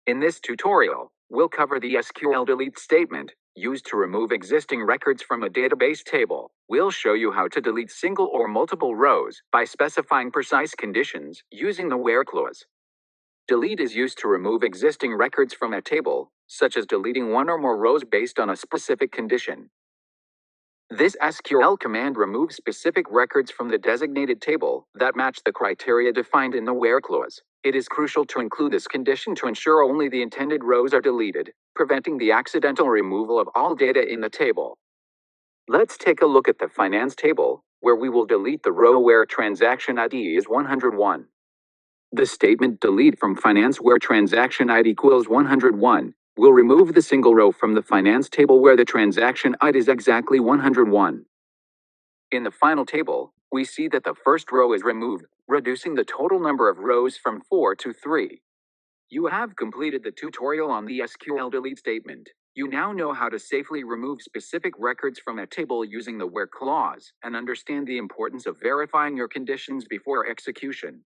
In this tutorial, we'll cover the SQL delete statement, used to remove existing records from a database table. We'll show you how to delete single or multiple rows by specifying precise conditions using the where clause. Delete is used to remove existing records from a table, such as deleting one or more rows based on a specific condition. This SQL command removes specific records from the designated table that match the criteria defined in the where clause. It is crucial to include this condition to ensure only the intended rows are deleted, preventing the accidental removal of all data in the table. Let's take a look at the finance table, where we will delete the row where transaction ID is 101. The statement delete from finance where transaction ID equals 101 will remove the single row from the finance table where the transaction ID is exactly 101. In the final table, we see that the first row is removed, reducing the total number of rows from 4 to 3. You have completed the tutorial on the SQL delete statement. You now know how to safely remove specific records from a table using the where clause and understand the importance of verifying your conditions before execution.